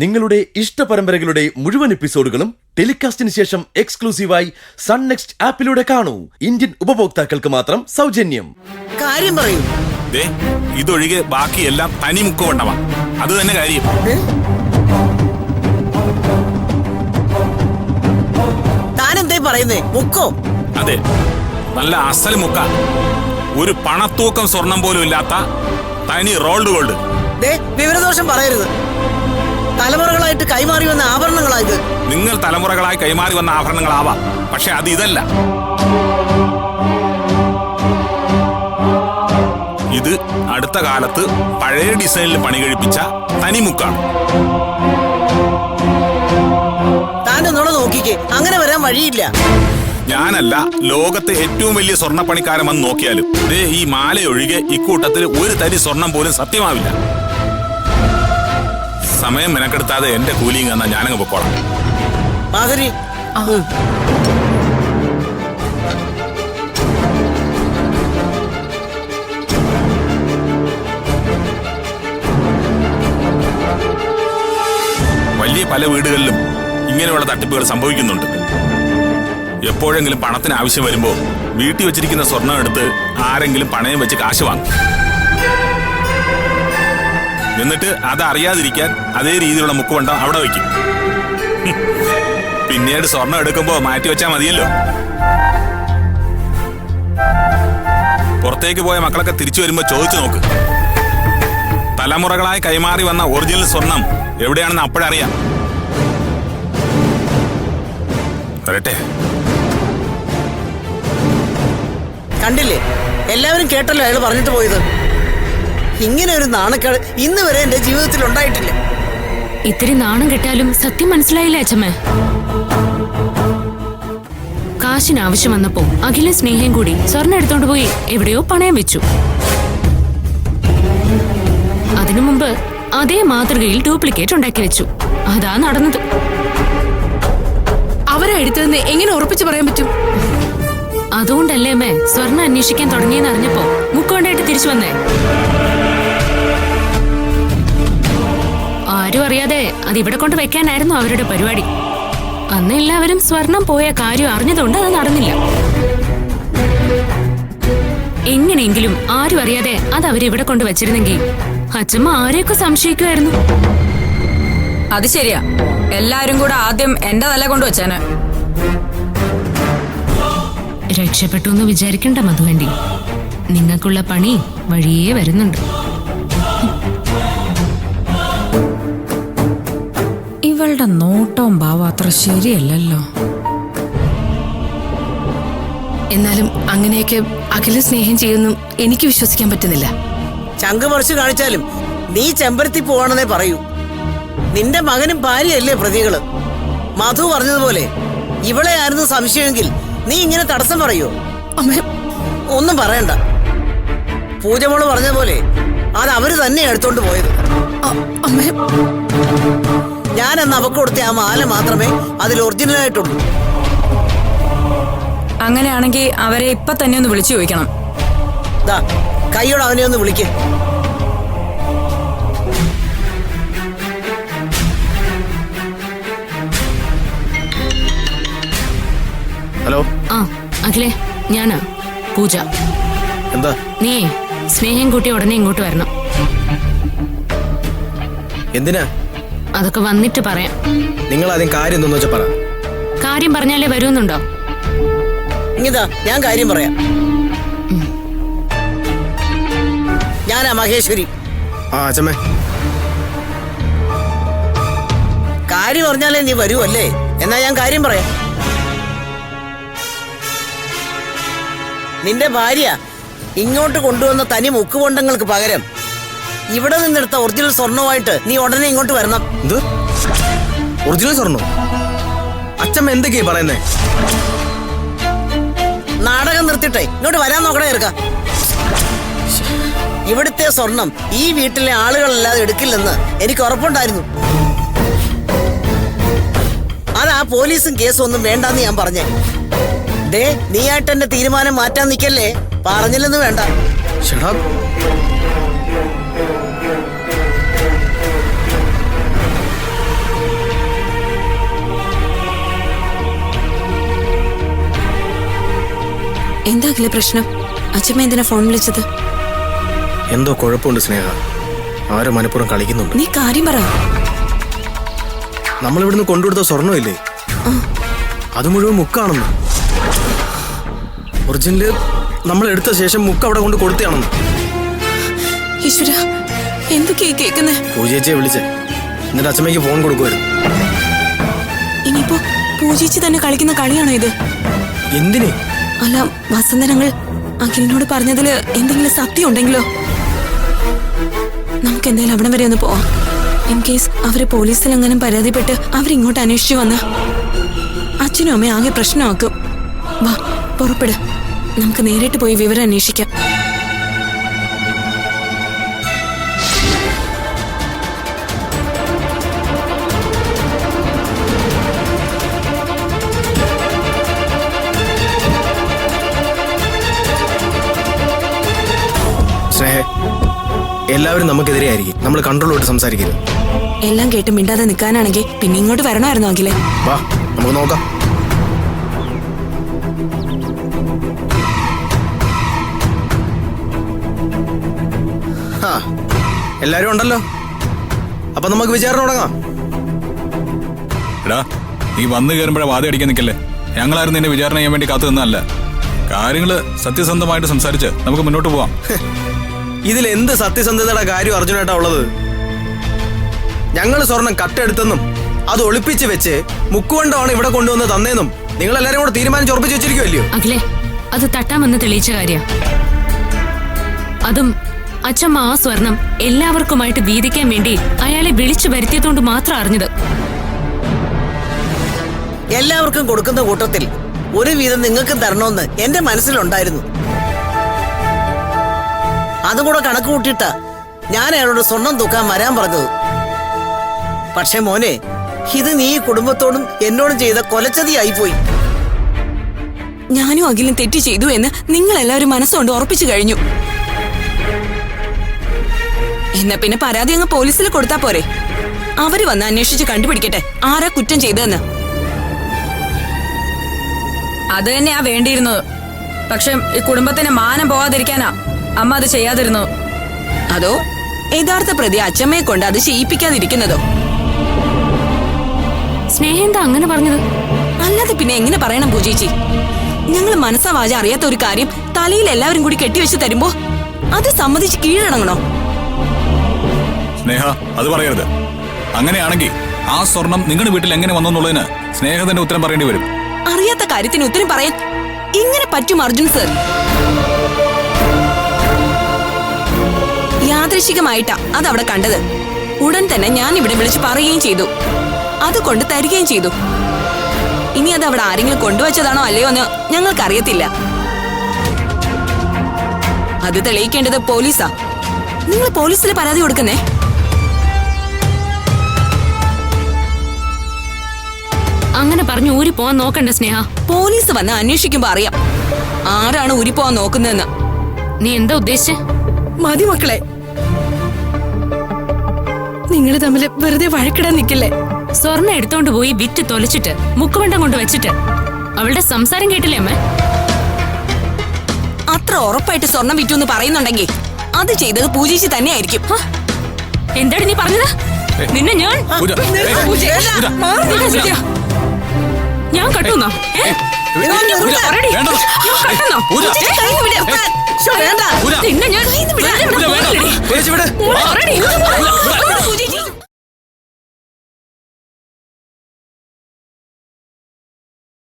നിങ്ങളുടെ ഇഷ്ട പരമ്പരകളുടെ മുഴുവൻ എപ്പിസോഡുകളും ടെലികാസ്റ്റിന് ശേഷം എക്സ്ക്ലൂസീവായി സൺ നെക്സ്റ്റ് ആപ്പിലൂടെ കാണൂ. ഇന്ത്യൻ ഉപഭോക്താക്കൾക്ക് മാത്രം സൗജന്യം. കാര്യം പറയൂ. ഇതൊഴികെ ബാക്കിയെല്ലാം തനി മുക്കുകൊണ്ടവാ. അത് തന്നെ കാര്യം. താനെന്തേ പറയുന്നേ? മുക്കോ? അതെ, നല്ല അസൽ മുക്ക. ഒരു പണത്തൂക്കം സ്വർണം പോലും ഇല്ലാത്ത തനി റോൾഡ് ഗോൾഡ്. വിവരദോഷം പറയരുത്. തലമുറകളായിട്ട് കൈമാറി വന്ന ആഭരണങ്ങളായത്. നിങ്ങൾ തലമുറകളായി കൈമാറി വന്ന ആഭരണങ്ങളാവാം, പക്ഷെ അത് ഇതല്ല. ഇത് അടുത്ത കാലത്ത് പഴയ ഡിസൈനിൽ പണി കഴിപ്പിച്ച തനിമുക്കാണ്. താൻ്റെ നുണ നോക്കിക്കേ, അങ്ങനെ വരാൻ വഴിയില്ല. ഞാനല്ല ലോകത്തെ ഏറ്റവും വലിയ സ്വർണ്ണപ്പണിക്കാരൻ വന്ന് നോക്കിയാലും ഈ മാലയൊഴികെ ഇക്കൂട്ടത്തിൽ ഒരു തരി സ്വർണം പോലും സത്യമാവില്ല. സമയം മെനക്കെടുത്താതെ എന്റെ കൂലിയും എന്നാ ഞാനങ്ങ് പൊക്കോളാം. മാധുരി, വലിയ പല വീടുകളിലും ഇങ്ങനെയുള്ള തട്ടിപ്പുകൾ സംഭവിക്കുന്നുണ്ട്. എപ്പോഴെങ്കിലും പണത്തിന് ആവശ്യം വരുമ്പോ വീട്ടിൽ വെച്ചിരിക്കുന്ന സ്വർണം എടുത്ത് ആരെങ്കിലും പണയം വെച്ച് കാശ് വാങ്ങും. എന്നിട്ട് അത് അറിയാതിരിക്കാൻ അതേ രീതിയിലുള്ള മുക്കുവണ്ടം അവിടെ വയ്ക്കും. പിന്നീട് സ്വർണം എടുക്കുമ്പോ മാറ്റി വെച്ചാൽ മതിയല്ലോ. പുറത്തേക്ക് പോയ മക്കളൊക്കെ തിരിച്ചു വരുമ്പോ ചോദിച്ചു നോക്ക്. തലമുറകളായി കൈമാറി വന്ന ഒറിജിനൽ സ്വർണം എവിടെയാണെന്ന് അപ്പോഴറിയാം. വരട്ടെ. കണ്ടില്ലേ, എല്ലാവരും കേട്ടല്ലോ അയാൾ പറഞ്ഞിട്ട് പോയത്. ഇങ്ങനെ ഒരു നാണക്കേട് ഇന്ന് വരെ എന്റെ ജീവിതത്തിൽ ഉണ്ടായിട്ടില്ല. ഇത്തിരി നാണം കിട്ടാലും സത്യം മനസ്സിലായില്ല അച്ഛമ്മേ. കാശിന് ആവശ്യം വന്നപ്പോ അഖിലും സ്നേഹയും കൂടി സ്വർണ്ണം എടുത്തോണ്ട് പോയി എവിടെയോ പണയം വെച്ചു. അതിനു മുമ്പ് അതേ മാതൃകയിൽ ഡ്യൂപ്ലിക്കേറ്റ് ഉണ്ടാക്കി വെച്ചു. അതാ നടന്നത്. അവരെ എടുത്തതെന്ന് എങ്ങനെ ഉറപ്പിച്ചു പറയാൻ പറ്റും? അതുകൊണ്ടല്ലേ അമ്മേ സ്വർണ്ണം അന്വേഷിക്കാൻ തുടങ്ങിയെന്ന് അറിഞ്ഞപ്പോ മുക്കോണ്ടായിട്ട് തിരിച്ചു വന്നേ. ആരും അറിയാതെ അത് ഇവിടെ കൊണ്ട് വെക്കാനായിരുന്നു അവരുടെ പരിപാടി. അന്ന് എല്ലാവരും സ്വർണം പോയ കാര്യം അറിഞ്ഞതുകൊണ്ട് അത് നടന്നില്ല. എങ്ങനെയെങ്കിലും ആരും അറിയാതെ അത് അവരിവിടെ കൊണ്ട് വെച്ചിരുന്നെങ്കിൽ അച്ഛമ്മ ആരെയൊക്കെ സംശയിക്കുമായിരുന്നു. അത് ശരിയാ. എല്ലാരും കൂടെ ആദ്യം എന്റെ തല കൊണ്ടുവച്ചാന്. രക്ഷപ്പെട്ടു എന്ന് വിചാരിക്കണ്ട മധുവണ്ടി. നിങ്ങൾക്കുള്ള പണി വഴിയേ വരുന്നുണ്ട്. ഇവളുടെ നോട്ടവും ഭാവം അത്ര ശരിയല്ലല്ലോ. എന്നാലും അങ്ങനെയൊക്കെ അഖില സ്നേഹം ചെയ്യുന്നു എനിക്ക് വിശ്വസിക്കാൻ പറ്റുന്നില്ല. ചങ്ക് മറിച്ച് കാണിച്ചാലും നീ ചെമ്പരത്തി പോവാണെന്നേ പറയൂ. നിന്റെ മകനും ഭാര്യയല്ലേ പ്രതികള്. മധു പറഞ്ഞതുപോലെ ഇവളെ ആയിരുന്നു സംശയമെങ്കിൽ നീ ഇങ്ങനെ തടസ്സം പറയോ? അമ്മേ, ഒന്നും പറയണ്ട. പൂജമോള് പറഞ്ഞതുപോലെ അത് അവര് തന്നെ എടുത്തോണ്ട് പോയത്. അമ്മേ, ഞാൻ അന്ന് അവക്ക് കൊടുത്ത ആ മാല മാത്രമേ അതിൽ ഒറിജിനൽ ആയിട്ടുള്ളൂ. അങ്ങനെയാണെങ്കിൽ അവരെ ഇപ്പൊ തന്നെ ഒന്ന് വിളിച്ചു ചോദിക്കണം. ദാ കൈയോട് അവനെ ഒന്ന് വിളിക്ക്. ഹലോ. ആ അഖിലേ, ഞാനാ പൂജ. എന്താ? നീ സ്നേഹം കൂട്ടി ഉടനെ ഇങ്ങോട്ട് വരണം. എന്തിനാ? അതൊക്കെ വന്നിട്ട് പറയാം. നിങ്ങൾ ആദ്യം കാര്യം എന്താന്ന് വെച്ചാ പറ. കാര്യം പറഞ്ഞാലേ വരുമെന്നുണ്ടോ? ഇങ്ങിതാ ഞാൻ കാര്യം പറയാം. ഞാനാ മഹേശ്വരി. ആ അച്ഛമ്മേ. കാര്യം പറഞ്ഞാലേ നീ വരൂ അല്ലേ? എന്നാ ഞാൻ കാര്യം പറയാം. നിന്റെ ഭാര്യ ഇങ്ങോട്ട് കൊണ്ടുവന്ന തനി മുക്കുകൊണ്ടങ്ങൾക്ക് പകരം ഇവിടെ നിന്നെടുത്ത ഒറിജിനൽ സ്വർണവുമായിട്ട് നീ ഉടനെ ഇങ്ങോട്ട് വരണം. എന്ത് ഒറിജിനൽ സ്വർണ്ണം? അച്ഛമ്മ എന്തൊക്കെയാ പറയുന്നേ? നാടകം നിർത്തിട്ടെ ഇങ്ങോട്ട് വരാൻ നോക്കണേ ചേർക്ക. ഇവിടുത്തെ സ്വർണം ഈ വീട്ടിലെ ആളുകളല്ലാതെ എടുക്കില്ലെന്ന് എനിക്ക് ഉറപ്പുണ്ടായിരുന്നു. അതാ പോലീസും കേസും ഒന്നും വേണ്ടെന്ന് ഞാൻ പറഞ്ഞേ. നീയായിട്ട് എന്റെ തീരുമാനം മാറ്റാൻ നിക്കല്ലേ. പറഞ്ഞില്ലെന്ന് വേണ്ട. എന്താ അഖില പ്രശ്നം? അച്ഛമ്മ എന്തിനാ ഫോൺ വിളിച്ചത്? എന്തോ കുഴപ്പമുണ്ട് സ്നേഹ. ആരോ മനഃപൂർവ്വം കളിക്കുന്നുണ്ട്. നീ കാര്യം പറ. നമ്മൾ ഇവിടുന്ന് കൊണ്ടുകൊടുത്ത സ്വർണ്ണമില്ലേ, അത് മുഴുവൻ മുക്കാണെന്ന്. ഒറിജിനല് നമ്മൾ എടുത്ത ശേഷം മുക്ക് അവിടെ കൊണ്ട് കൊടുത്തയാണെന്ന്. ഈശ്വര, എന്തൊക്കെയാ കേൾക്കുന്നേ? പൂജേച്ചിയെ വിളിച്ചേ, എന്നിട്ട് അച്ഛമ്മയ്ക്ക് ഫോൺ കൊടുക്കുമായിരുന്നു. ഇനിയിപ്പോ പൂജിച്ച് തന്നെ കളിക്കുന്ന കളിയാണോ ഇത്? എന്തിന്? അല്ല, വസന്തനങ്ങൾ അഖിലിനോട് പറഞ്ഞതില് എന്തെങ്കിലും സത്യം ഉണ്ടെങ്കിലോ? നമുക്ക് എന്തായാലും അവിടം വരെ ഒന്ന് പോവാം. ഇൻ കേസ് അവര് പോലീസിൽ എങ്ങനെ പരാതിപ്പെട്ട് അവരിങ്ങോട്ട് അന്വേഷിച്ചു വന്ന് അച്ഛനും അമ്മയും ആകെ പ്രശ്നമാക്കും. വാ, പുറപ്പെട്. നമുക്ക് നേരിട്ട് പോയി വിവരം അന്വേഷിക്കാം. സ്നേഹ, എല്ലാവരും നമുക്കെതിരെ ആയിരിക്കും. നമ്മൾ കൺട്രോളോട്ട് സംസാരിക്കരുത്. എല്ലാം കേട്ട് മിണ്ടാതെ നിൽക്കാനാണെങ്കിൽ പിന്നെ ഇങ്ങോട്ട് വരണമായിരുന്നു അഖിലേ. വാ, നമുക്ക് നോക്കാം. എല്ലാരും ഉണ്ടല്ലോ, അപ്പൊ നമുക്ക് വിചാരണ തുടങ്ങാം. എടാ, നീ വന്നു കയറുമ്പോഴേ വാദം അടിക്കാൻ നിൽക്കല്ലേ. ഞങ്ങളാരും നിന്നെ വിചാരണ ചെയ്യാൻ വേണ്ടി കാത്തു നിന്നല്ല. കാര്യങ്ങള് സത്യസന്ധമായിട്ട് സംസാരിച്ച് നമുക്ക് മുന്നോട്ട് പോവാം. ഇതിൽ എന്ത് സത്യസന്ധതയുടെ കാര്യം അർജുനേട്ടാ ഉള്ളത്? ഞങ്ങൾ സ്വർണം കട്ടെടുത്തെന്നും അത് ഒളിപ്പിച്ച് വെച്ച് മുക്കുകൊണ്ടാണ് ഇവിടെ കൊണ്ടുവന്ന് തന്നേന്നും നിങ്ങൾ എല്ലാരും കൂടെ തീരുമാനിച്ച് ഉറപ്പിച്ച് വെച്ചിരിക്കുമല്ലോ. അഖിലേ, അത് തട്ടാമെന്ന് തെളിയിച്ച കാര്യം. അതും അച്ഛമ്മ ആ സ്വർണം എല്ലാവർക്കുമായിട്ട് വീതിക്കാൻ വേണ്ടി അയാളെ വിളിച്ചു വരുത്തിയതുകൊണ്ട് മാത്രം അറിഞ്ഞത്. എല്ലാവർക്കും കൊടുക്കുന്ന കൂട്ടത്തിൽ ഒരു വീതം നിങ്ങൾക്കും തരണമെന്ന് എന്റെ മനസ്സിലുണ്ടായിരുന്നു. അതും കൂടെ കണക്ക് കൂട്ടിയിട്ടാ ഞാൻ അയാളോട് സ്വർണം തൂക്കാൻ വരാൻ പറഞ്ഞത്. പക്ഷെ മോനെ, ഇത് നീ കുടുംബത്തോടും എന്നോടും ചെയ്ത കൊലച്ചതിയായിപ്പോയി. ഞാനും അഖിലും തെറ്റ് ചെയ്തു എന്ന് നിങ്ങൾ എല്ലാവരും മനസ്സുകൊണ്ട് ഉറപ്പിച്ചു കഴിഞ്ഞു. എന്നാ പിന്നെ പരാതി അങ്ങ് പോലീസിൽ കൊടുത്താ പോരെ? അവര് വന്ന് അന്വേഷിച്ച് കണ്ടുപിടിക്കട്ടെ ആരാ കുറ്റം ചെയ്തതെന്ന്. അത് തന്നെയാ വേണ്ടിയിരുന്നത്. പക്ഷെ ഈ കുടുംബത്തിന് മാനം പോവാതിരിക്കാനാ അമ്മ അത് ചെയ്യാതിരുന്നത്. അതോ യഥാർത്ഥ പ്രതി അച്ഛമ്മയെ കൊണ്ട് അത് ചെയ്യിപ്പിക്കാതിരിക്കുന്നതോ? സ്നേഹം എന്താ അങ്ങനെ പറഞ്ഞത്? അല്ലാതെ പിന്നെ എങ്ങനെ പറയണം പൂജേച്ചി? ഞങ്ങൾ മനസ്സാവാച അറിയാത്ത ഒരു കാര്യം തലയിൽ എല്ലാവരും കൂടി കെട്ടിവെച്ച് തരുമ്പോ അത് സമ്മതിച്ച് കീഴടങ്ങണോ? സ്നേഹ, അത് പറയരുത്. അങ്ങനെയാണെങ്കിൽ ആ സ്വർണം നിങ്ങളുടെ വീട്ടിൽ എങ്ങനെ വന്നെന്നുള്ളതിന് സ്നേഹ തന്നെ ഉത്തരം പറയേണ്ടി വരും. അറിയാത്ത കാര്യത്തിന് ഉത്തരം പറയാൻ ഇങ്ങനെ പറ്റും അർജുൻ സർ? യാദൃശികമായിട്ടാ അതവിടെ കണ്ടത്. ഉടൻ തന്നെ ഞാൻ ഇവിടെ വിളിച്ച് പറയുകയും ചെയ്തു. അത് കൊണ്ട് തരികയും ചെയ്തു. ഇനി അത് അവിടെ ആരെങ്കിലും കൊണ്ടുവച്ചതാണോ അല്ലയോ എന്ന് ഞങ്ങൾക്കറിയത്തില്ല. അത് തെളിയിക്കേണ്ടത് പോലീസാ. നിങ്ങൾ പോലീസിൽ പരാതി കൊടുക്കുന്നേ? അങ്ങനെ പറഞ്ഞു ഊരി പോവാൻ നോക്കണ്ട സ്നേഹ. പോലീസ് വന്ന് അന്വേഷിക്കുമ്പോ അറിയാം ആരാണ് ഊരിപ്പോവാൻ നോക്കുന്നതെന്ന്. നീ എന്താ ഉദ്ദേശിച്ചേ? മതി മക്കളെ, നിങ്ങൾ തമ്മിൽ വെറുതെ വഴക്കിടാൻ നിൽക്കില്ലേ? സ്വർണ്ണം എടുത്തോണ്ട് പോയി വിറ്റ് തൊലച്ചിട്ട് മുക്കുവണ്ടം കൊണ്ട് വെച്ചിട്ട് അവളുടെ സംസാരം കേട്ടില്ലേ അമ്മ? അത്ര ഉറപ്പായിട്ട് സ്വർണം വിറ്റു എന്ന് പറയുന്നുണ്ടെങ്കിൽ അത് ചെയ്തത് പൂജേച്ചി തന്നെയായിരിക്കും. എന്താണ് നീ പറഞ്ഞത്? നിന്നെ ഞാൻ പൂജ, പൂജ, പൂജ. ഞാൻ കട്ടുന്നോ? പൂജ, നിന്നെ ഞാൻ പൂജ, വേണ്ട. പൂജേച്ചി